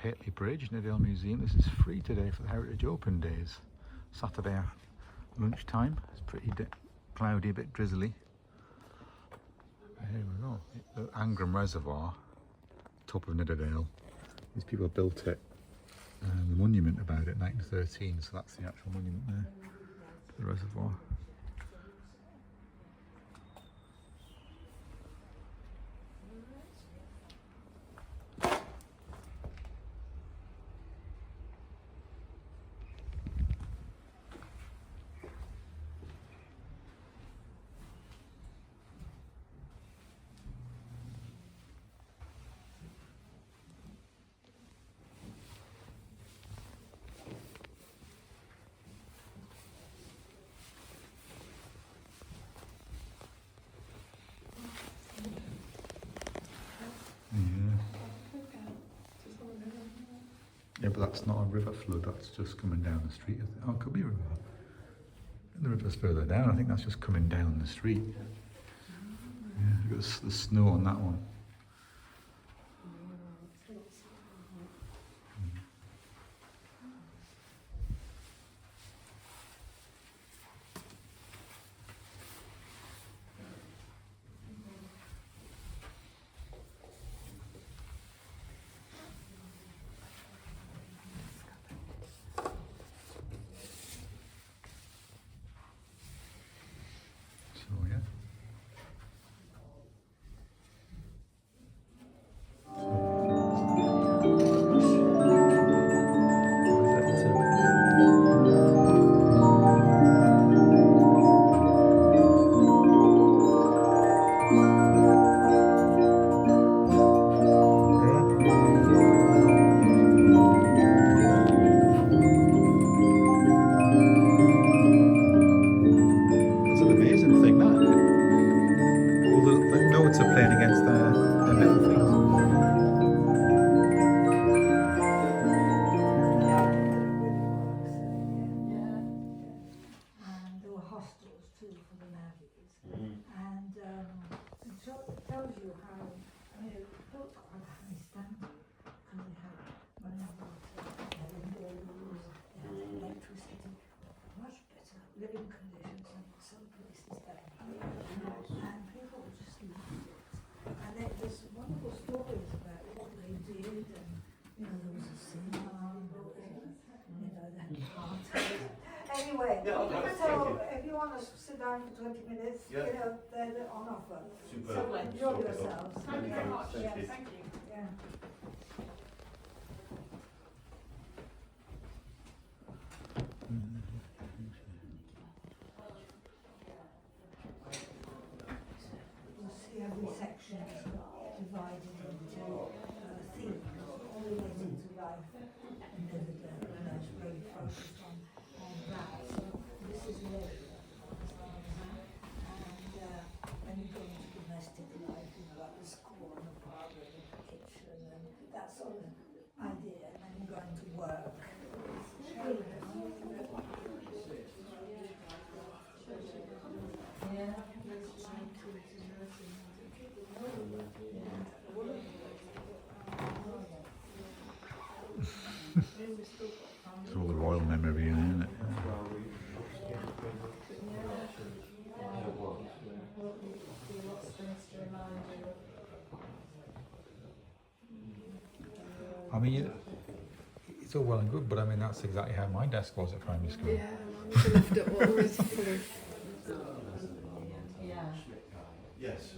Pateley Bridge, Nidderdale Museum. This is free today for the Heritage Open Days. Saturday lunchtime. It's pretty cloudy, a bit drizzly. Here we go. The Angram Reservoir, top of Nidderdale. These people built it, the monument about it, 1913. So that's the actual monument there, the reservoir. Yeah, but that's not a river flood, that's just coming down the street. Oh, it could be a river. The river's further down, I think that's just coming down the street. Yeah, because the snow on that one. Living conditions and some places that and people just loved it. And there's wonderful stories about what they did, and there was a cinema, that party. Anyway, so if you want to sit down for 20 minutes, they're on offer. Super. So enjoy yourselves. Thank you very much. Yes. Thank you. Yeah. Every section is divided into themes all related to life and Nidderdale, and that's really focused on that. So this is really and then you go into domestic life, like the school and the parlour and the kitchen and that sort of idea, and then you go into work. It's all the royal memorabilia, isn't it? I mean, it's all well and good, but I mean, that's exactly how my desk was at primary school. Yeah, I left it always full of. Yes.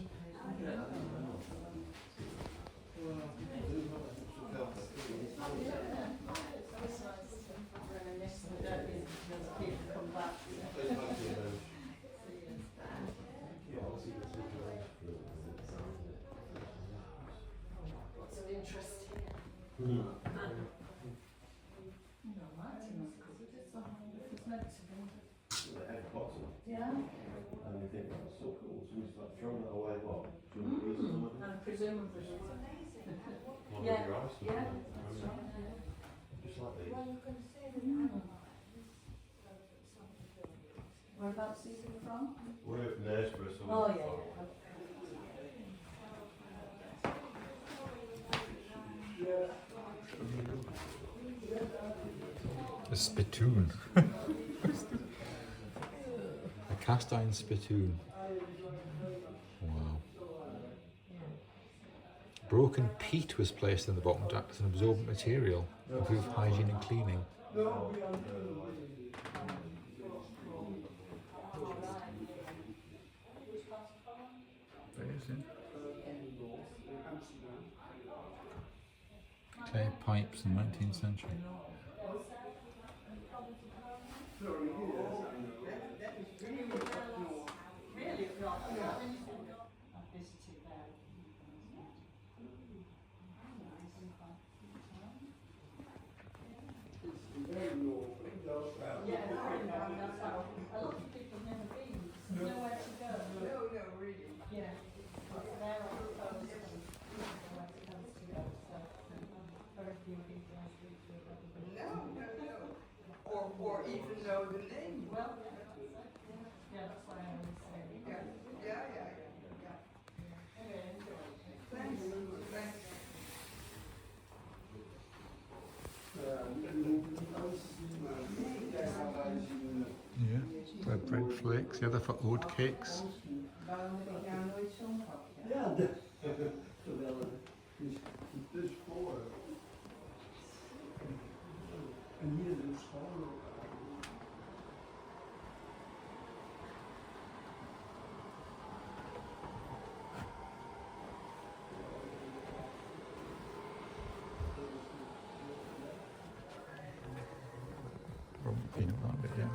Yeah. And you think that's so cool, so we start throwing that away, what? And presumably. Yeah. Yeah. That's right. Just like these. Whereabouts are you from? We're at Knaresborough, so Oh, yeah. spittoon. A cast iron spittoon. Wow. Broken peat was placed in the bottom to act as an absorbent material, improve hygiene and cleaning. Clay pipes in the 19th century. Or even know the name. Well, yeah, that's why I always say. Yeah. Thanks. Yeah, bread flakes, the other for oat cakes. Waarom heb ik nou nooit zo'n pakje? Ja, terwijl het is voor. En hier is een schoollokaal. Peanut that bit, yeah.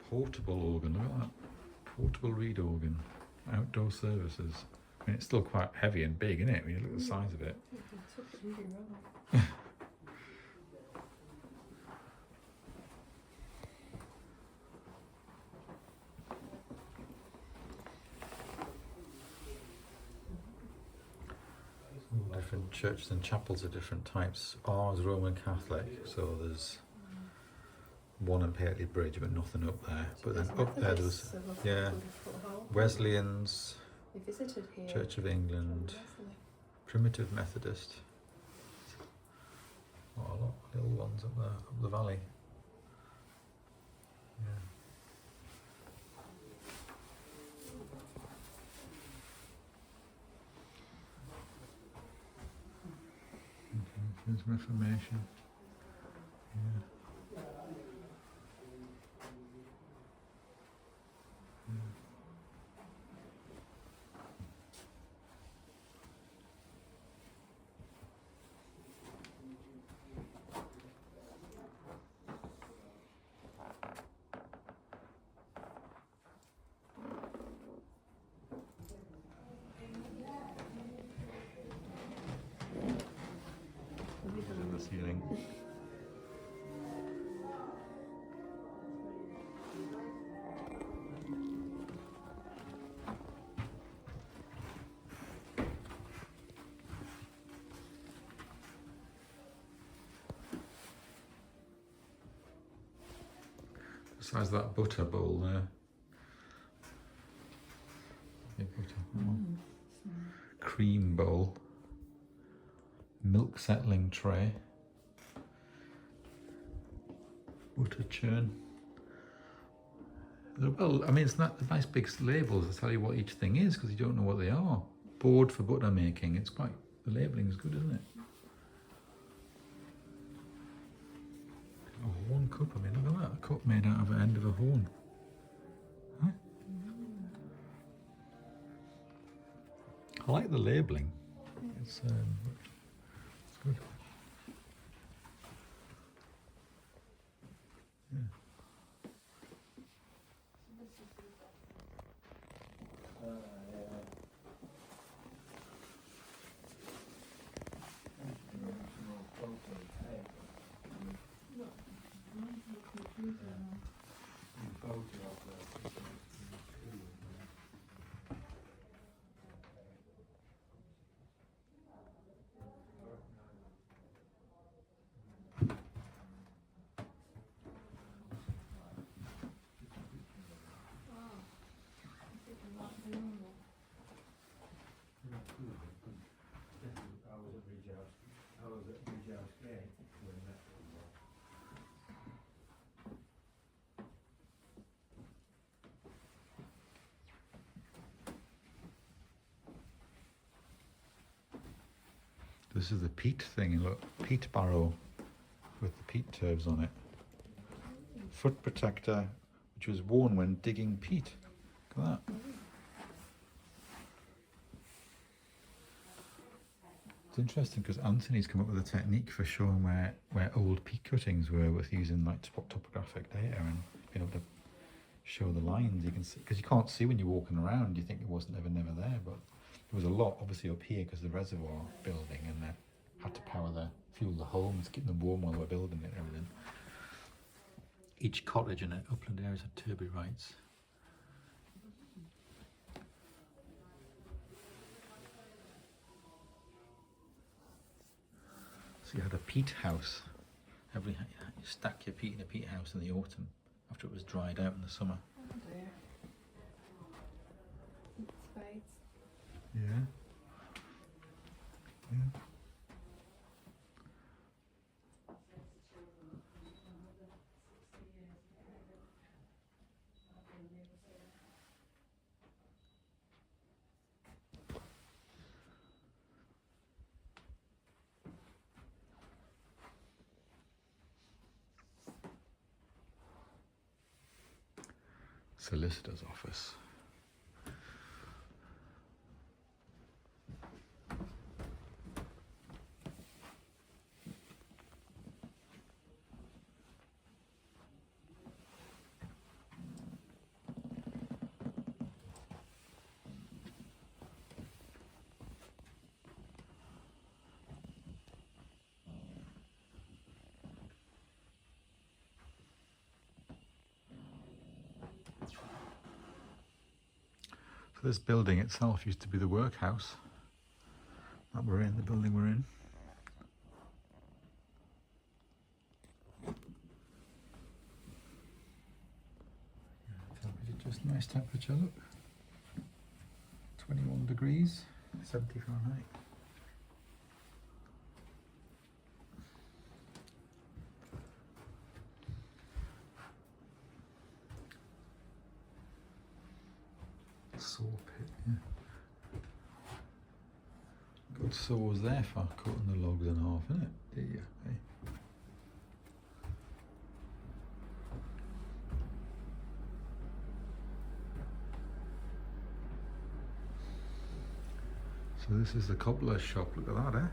Portable organ, look at that. Portable reed organ. Outdoor services. I mean, it's still quite heavy and big, isn't it? When you look at the size of it. All different churches and chapels are different types. Ours Roman Catholic, so there's one in Paisley Bridge, but nothing up there. But then up there was, yeah, Wesleyans, We visited here. Church of England, Primitive Methodist. Oh, a lot of little ones up there, up the valley. Yeah. There's Reformation. Yeah. In the ceiling. Besides that butter bowl there. Big butter. Cream bowl. Milk settling tray. Butter churn. Well, I mean, it's not the nice big labels that tell you what each thing is because you don't know what they are. Board for butter making. It's quite, the labelling is good, isn't it? A horn cup. I mean, look at that. A cup made out of the end of a horn. Huh? I like the labelling. It's good. Yeah. I was at Ridge House Gate when that was on. This is the peat thing, look, peat barrow with the peat turbs on it. Foot protector, which was worn when digging peat. Look at that. It's interesting because Anthony's come up with a technique for showing where old peat cuttings were with using like topographic data and being able to show the lines. You can see, because you can't see when you're walking around, you think it wasn't never there, but there was a lot obviously up here because the reservoir building, and they had to fuel the homes, keep them warm while they were building it and everything. Each cottage in the upland areas had turbidrites. So you had a peat house. You stack your peat in a peat house in the autumn after it was dried out in the summer. Oh dear. It's fades. Yeah. Yeah. Solicitor's office. So this building itself used to be the workhouse that we're in, the building we're in. Temperature, just nice temperature, look. 21 degrees, 70 Fahrenheit. Saw pit, yeah. Good saws there for cutting the logs in half, isn't it? There you go, hey? So this is the cobbler's shop, look at that, eh?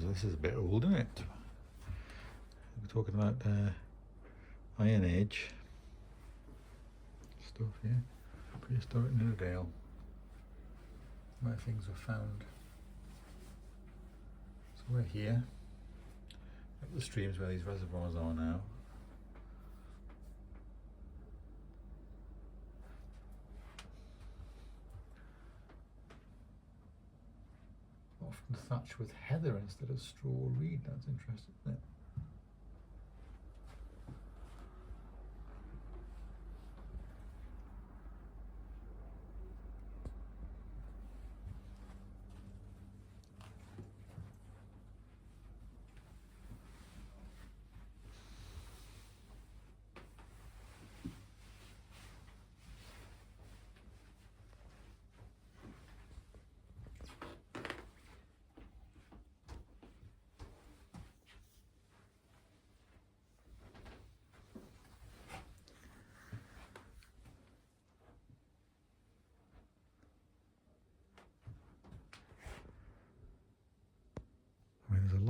This is a bit old, isn't it? We're talking about Iron Age stuff here. Prehistoric Nidderdale. Where things were found. So we're here. Up the streams where these reservoirs are now. Often thatched with heather instead of straw or reed. That's interesting, isn't it?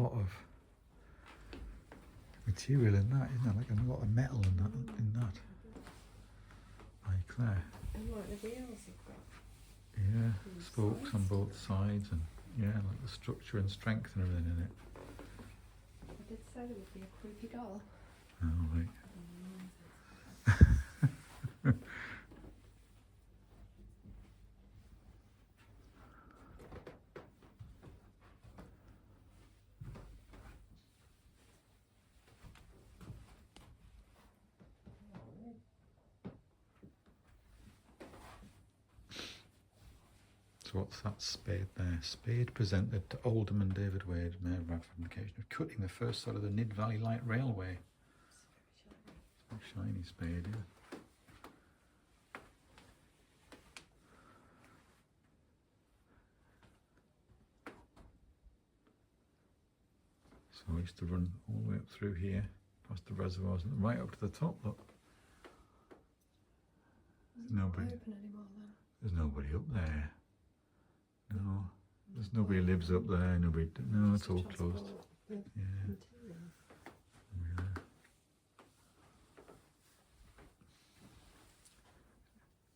lot of material in that, isn't there? Like a lot of metal in that. Like there. And like the wheels have got. Yeah, And spokes on sides. both sides, and yeah, like the structure and strength and everything in it. I did say there would be a creepy doll. Oh, right. So what's that spade there? Spade presented to Alderman David Wade, Mayor of Bradford, on the occasion of cutting the first sod of the Nid Valley Light Railway. It's a shiny spade, yeah. So I used to run all the way up through here, past the reservoirs, and right up to the top, look. It's Nobody. not open anymore then. There's nobody up there. No, there's nobody lives up there. Nobody. No, it's all closed. The Yeah. material. Yeah.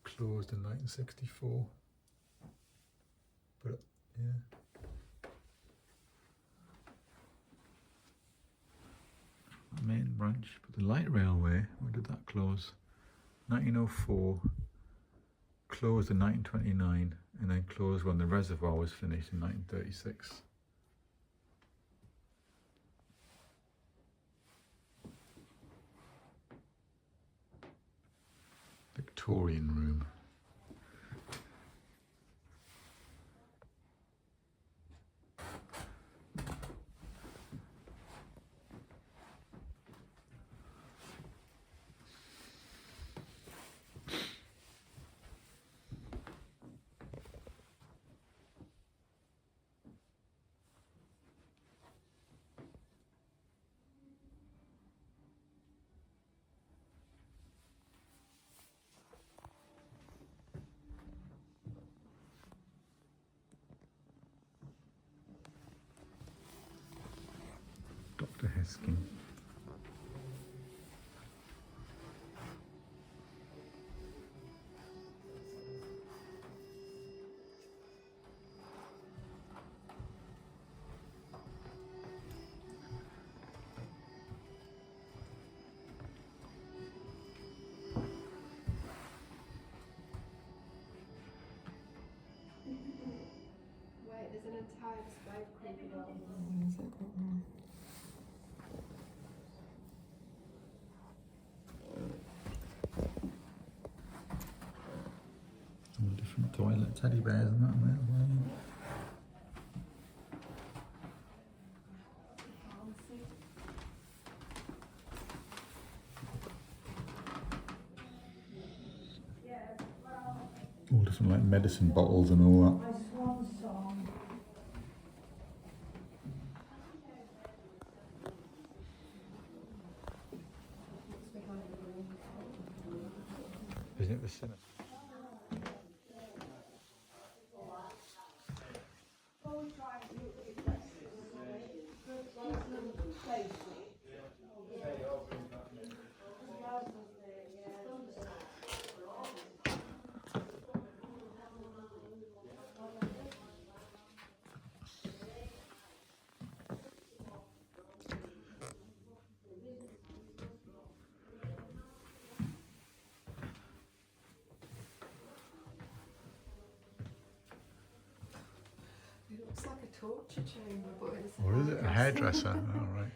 Closed in 1964. But yeah. Main branch, but the light railway. When did that close? 1904. Closed in 1929, and then closed when the reservoir was finished in 1936. Victorian room. Dr. Heskin. Wait, there's an entire display of creepy dolls. All different toilet teddy bears and that there as well. All different like medicine bottles and all that. My swan song. What's behind the green? Isn't it the cinema? It looks like a torture chamber, but it's Or is it a hairdresser? Oh, right.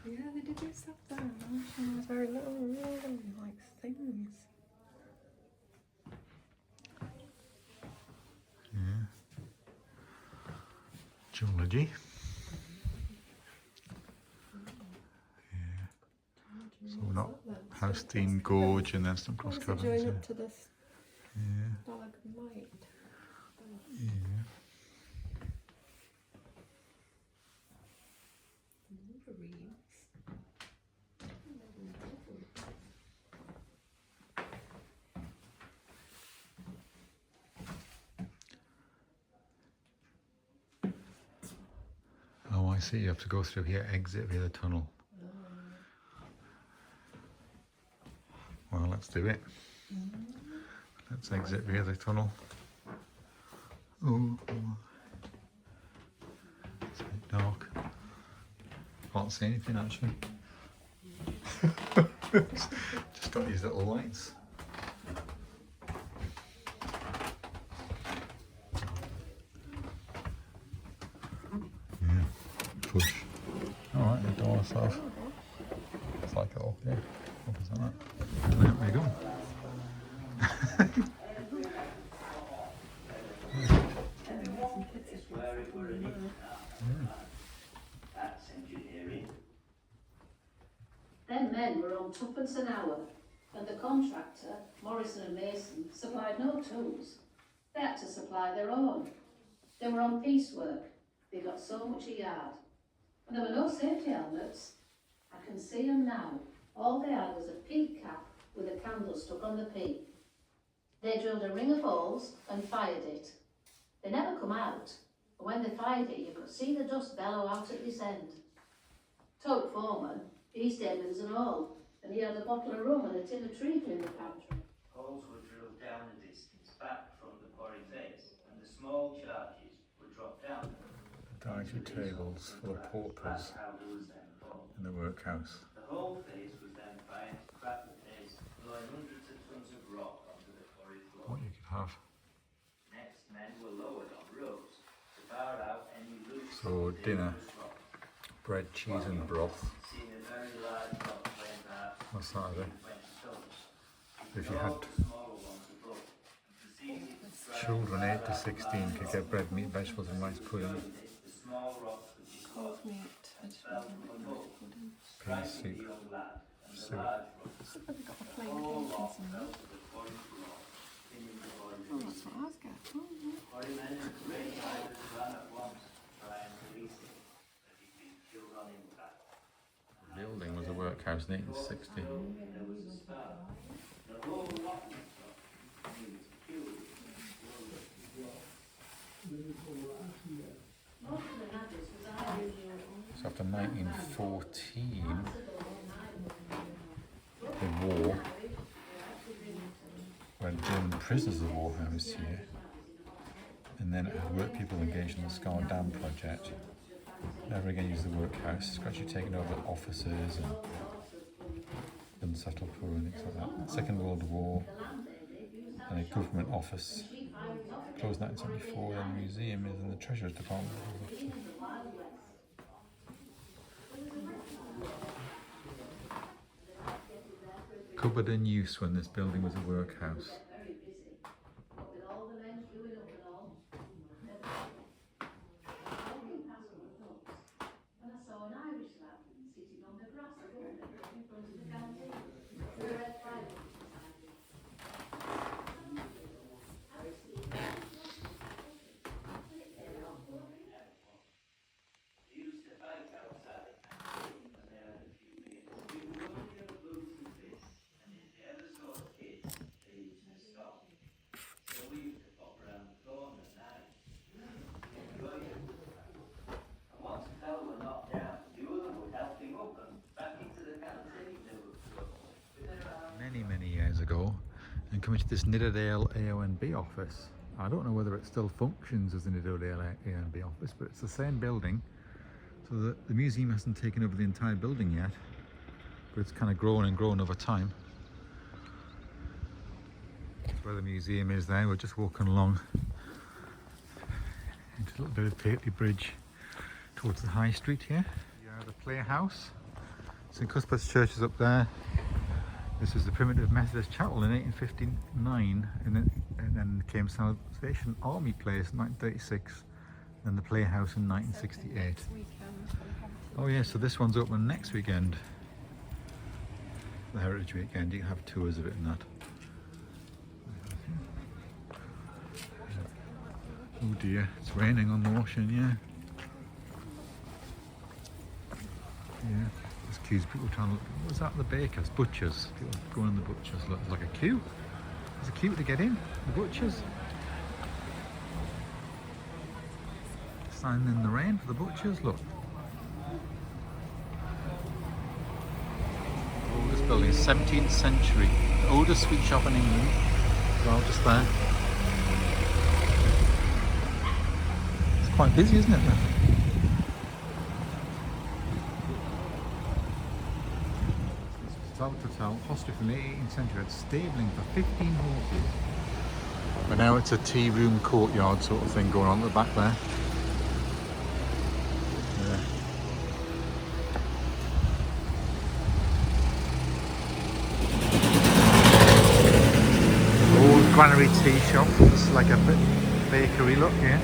Yeah, they did do stuff there. There was very little like things. Yeah. Geology. Yeah. So we're not Housestein Gorge and then some cross What's it caverns. join Yeah. up to this Yeah. stalagmite? Yeah. Wolverines. Oh, I I see. You have to go through here, exit via the tunnel. Well, let's do it. Let's exit via the tunnel. Oh, it's a bit dark. Can't see anything actually. Just got these little lights. Yeah, push. Alright, the door's off. It's like it all, yeah. Opens like that. And out we go. Them men were on twopence an hour, and the contractor, Morrison and Mason, supplied no tools. They had to supply their own. They were on piecework. They got so much a yard. And there were no safety helmets. I can see them now. All they had was a peak cap with a candle stuck on the peak. They drilled a ring of holes and fired it. They never come out, and when they fired it, you could see the dust bellow out at this end. Toke foreman, he stayed with us and all, and he had a bottle of rum and a tin of treacle in the pantry. Holes were drilled down a distance back from the quarry face, and the small charges were dropped down. Dietary tables for the paupers in the workhouse. The whole face was then fired to crack the face, blowing hundreds of tons of rock onto the quarry floor. What you could have. Next, men were lowered on ropes to bar out any loose. So dinner, bread, cheese and broth. Seeing a very large rock weighing perhaps On Saturday. 20 tons. If you had Smaller ones above. It's easy to describe children 8 to 16 could get bread, meat, vegetables and rice pudding, the small rocks would be caught Meat, vegetables and rice pudding. peas soup, the young lad, and the soup. large rocks I've probably got a plain cake and some meat. to the quarry floor, pinning the body. Oh, that's what I was getting. Oh, yeah. Quarrymen and great divers ran at once to try and release him, but he'd been killed on impact. The building was a workhouse in 1860. There was a star. The whole lot was up. He was killed. Most of the nudges was Irish. So after 1914, the war, when German prisoners of war housed here, and then it had work people engaged in the Scar Dam project. Never again used the workhouse. It's actually taken over offices and settled poor and things like that. Second World War, and a government office closed 1974. Then the museum is in the Treasurer's Department. Cupboard in use when this building was a workhouse. Very busy. But with all the men queuing up and all, walking past one of those, and I saw an Irish lad sitting on the grass above them in front of the canteen, with a red flag beside him. He used to fight outside, and they had a few beers. He was only a boots and fists, and if they ever saw a kid, they used to stop. So we used to pop around the corner at night. Enjoy it. And once a fellow were knocked down, the other would help him up and back into the canteen they would go. With their arms Many years ago, and coming to this Nidderdale AONB office. I don't know whether it still functions as the Nidderdale AONB office, but it's the same building. So the museum hasn't taken over the entire building yet, but it's kind of grown and grown over time. That's where the museum is there. We're just walking along into a little bit of Pateley Bridge towards the High Street here. Yeah, the Playhouse. St Cuthbert's Church is up there. This was the primitive Methodist chapel in 1859, and then came Salvation Army Place in 1936, then the Playhouse in 1968. Next weekend, we have Oh yeah, so this one's open next weekend, the Heritage Weekend. You can have tours of it and that. Oh dear, it's raining on the washing, yeah. Yeah. There's queues, people trying to look. What was that? The bakers, butchers. People going in the butchers. Look, there's like a queue. There's a queue to get in. The butchers. Standing in the rain for the butchers. Look. building, 17th century. The oldest sweet shop in England. Well, just there. It's quite busy, isn't it? Then? Hotel, hostel from the 18th century, had stabling for 15 horses. But now it's a tea room courtyard sort of thing going on at the back there. Yeah. Old granary tea shop. It's like a bakery look here.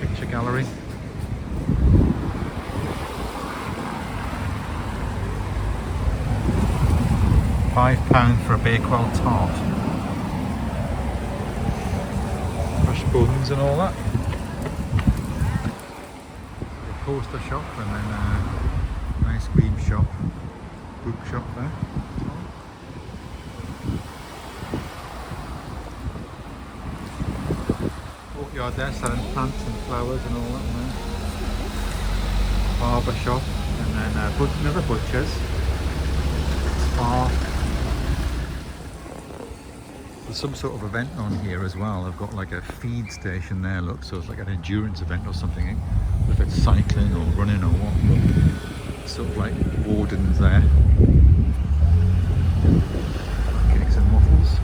Picture gallery. £5 for a Bakewell tart. Fresh buns and all that. A poster shop and then an ice cream shop, bookshop there. Courtyard there selling plants and flowers and all that there. Barber shop and then another butcher's. Spa. There's some sort of event on here as well. I've got like a feed station there, look, so it's like an endurance event or something, eh? If it's cycling or running or what. Look. Sort of like wardens there. Cakes and waffles.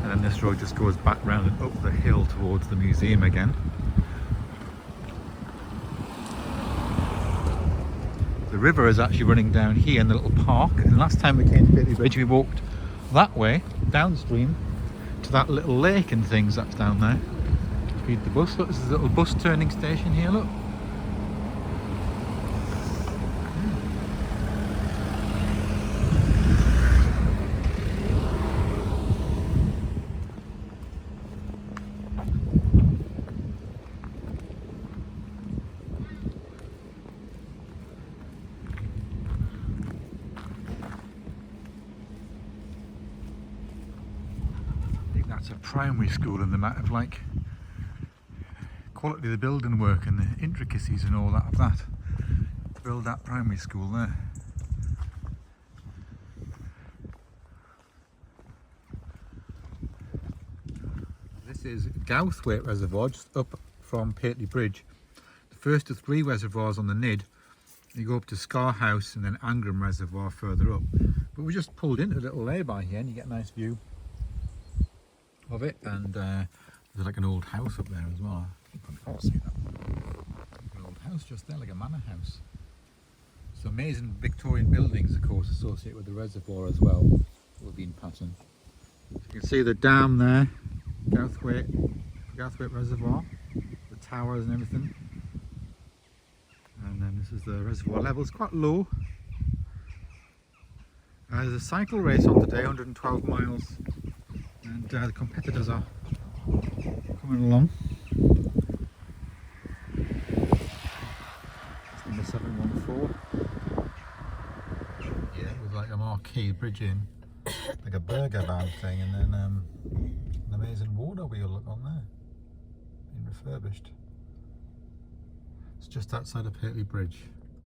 And then this road just goes back round and up the hill towards the museum again. The river is actually running down here in the little park, and last time we came to Bailey Bridge we walked that way, downstream, to that little lake and things that's down there. Feed the bus. Look, this is a little bus turning station here, look. That's a primary school, and the amount of like quality of the building work and the intricacies and all that of that to build that primary school there. This is Gowthwaite Reservoir, just up from Pateley Bridge. The first of 3 reservoirs on the Nid. You go up to Scar House and then Angram Reservoir further up. But we just pulled into a little lay-by here and you get a nice view of it, and there's like an old house up there as well. You probably can't see that. An old house just there, like a manor house. So amazing Victorian buildings, of course, associated with the reservoir as well. We've been passing. So you can see the dam there, Gowthwaite Reservoir, the towers and everything. And then this is the reservoir level. It's quite low. There's a cycle race on today, 112 miles. And the competitors are coming along. It's number 714. Yeah, with like a marquee bridge in, like a burger van thing, and then an amazing water wheel look on there, being refurbished. It's just outside of Pateley Bridge.